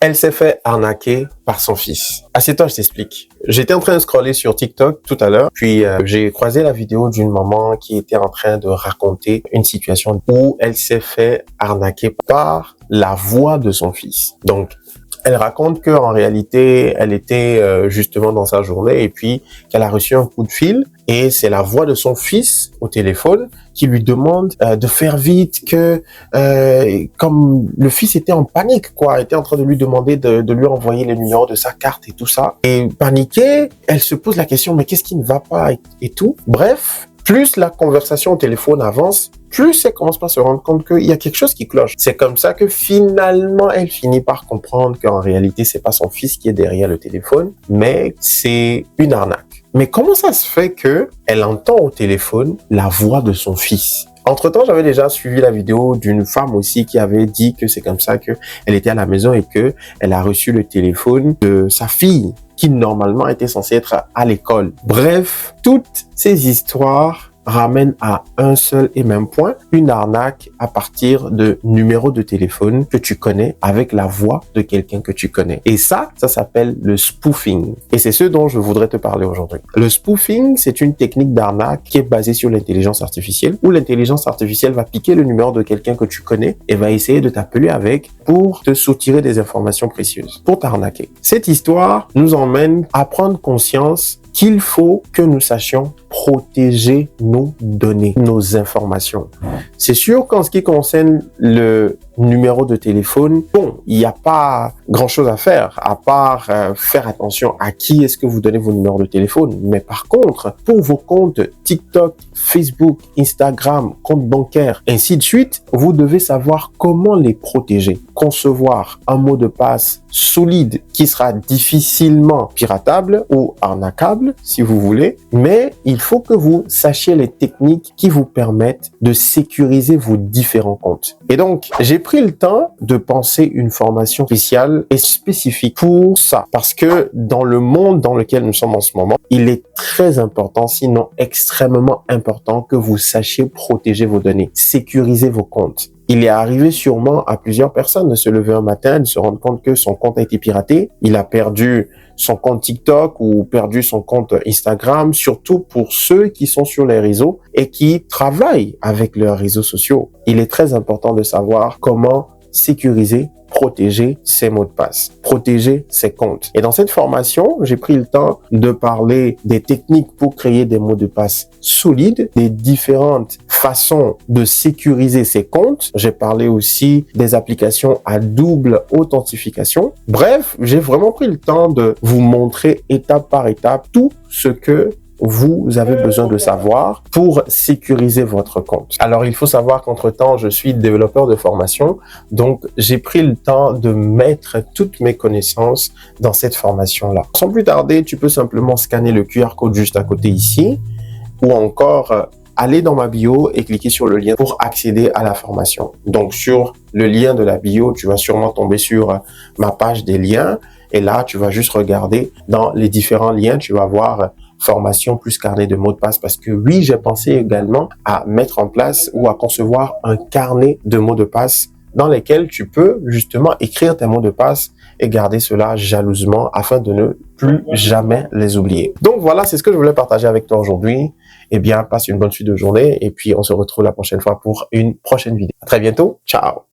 Elle s'est fait arnaquer par son fils. Assieds-toi, je t'explique. J'étais en train de scroller sur TikTok tout à l'heure, puis j'ai croisé la vidéo d'une maman qui était en train de raconter une situation où elle s'est fait arnaquer par la voix de son fils. Donc, elle raconte que en réalité, elle était justement dans sa journée et puis qu'elle a reçu un coup de fil et c'est la voix de son fils au téléphone qui lui demande de faire vite, que comme le fils était en panique, quoi, était en train de lui demander de lui envoyer les numéros de sa carte et tout ça. Et paniquée, elle se pose la question, mais qu'est-ce qui ne va pas et tout. Bref, plus la conversation au téléphone avance, plus elle commence par se rendre compte qu'il y a quelque chose qui cloche. C'est comme ça que finalement, elle finit par comprendre qu'en réalité, c'est pas son fils qui est derrière le téléphone, mais c'est une arnaque. Mais comment ça se fait que elle entend au téléphone la voix de son fils? Entre-temps, j'avais déjà suivi la vidéo d'une femme aussi qui avait dit que c'est comme ça que elle était à la maison et que elle a reçu le téléphone de sa fille qui normalement était censée être à l'école. Bref, toutes ces histoires ramène à un seul et même point, une arnaque à partir de numéros de téléphone que tu connais avec la voix de quelqu'un que tu connais. Et ça s'appelle le spoofing. Et c'est ce dont je voudrais te parler aujourd'hui. Le spoofing, c'est une technique d'arnaque qui est basée sur l'intelligence artificielle, où l'intelligence artificielle va piquer le numéro de quelqu'un que tu connais et va essayer de t'appeler avec pour te soutirer des informations précieuses, pour t'arnaquer. Cette histoire nous emmène à prendre conscience qu'il faut que nous sachions protéger nos données, nos informations. C'est sûr qu'en ce qui concerne le numéro de téléphone, bon, il n'y a pas grand-chose à faire, à part faire attention à qui est-ce que vous donnez vos numéros de téléphone. Mais par contre, pour vos comptes TikTok, Facebook, Instagram, comptes bancaires, ainsi de suite, vous devez savoir comment les protéger. Concevoir un mot de passe solide qui sera difficilement piratable ou arnaquable, si vous voulez, mais il faut que vous sachiez les techniques qui vous permettent de sécuriser vos différents comptes. Et donc, j'ai pris le temps de penser une formation spéciale et spécifique pour ça, parce que dans le monde dans lequel nous sommes en ce moment, il est très important, sinon extrêmement important, que vous sachiez protéger vos données, sécuriser vos comptes. Il est arrivé sûrement à plusieurs personnes de se lever un matin, de se rendre compte que son compte a été piraté. Il a perdu son compte TikTok ou perdu son compte Instagram, surtout pour ceux qui sont sur les réseaux et qui travaillent avec leurs réseaux sociaux. Il est très important de savoir comment sécuriser, protéger ses mots de passe, protéger ses comptes. Et dans cette formation, j'ai pris le temps de parler des techniques pour créer des mots de passe solides, des différentes façons de sécuriser ses comptes. J'ai parlé aussi des applications à double authentification. Bref, j'ai vraiment pris le temps de vous montrer étape par étape tout ce que vous avez besoin de savoir pour sécuriser votre compte. Alors, il faut savoir qu'entre-temps, je suis développeur de formation, donc j'ai pris le temps de mettre toutes mes connaissances dans cette formation-là. Sans plus tarder, tu peux simplement scanner le QR code juste à côté ici, ou encore aller dans ma bio et cliquer sur le lien pour accéder à la formation. Donc, sur le lien de la bio, tu vas sûrement tomber sur ma page des liens, et là, tu vas juste regarder dans les différents liens, tu vas voir formation plus carnet de mots de passe, parce que oui, j'ai pensé également à mettre en place ou à concevoir un carnet de mots de passe dans lesquels tu peux justement écrire tes mots de passe et garder cela jalousement afin de ne plus jamais les oublier. Donc voilà, c'est ce que je voulais partager avec toi aujourd'hui. Eh bien, passe une bonne suite de journée et puis on se retrouve la prochaine fois pour une prochaine vidéo. À très bientôt. Ciao.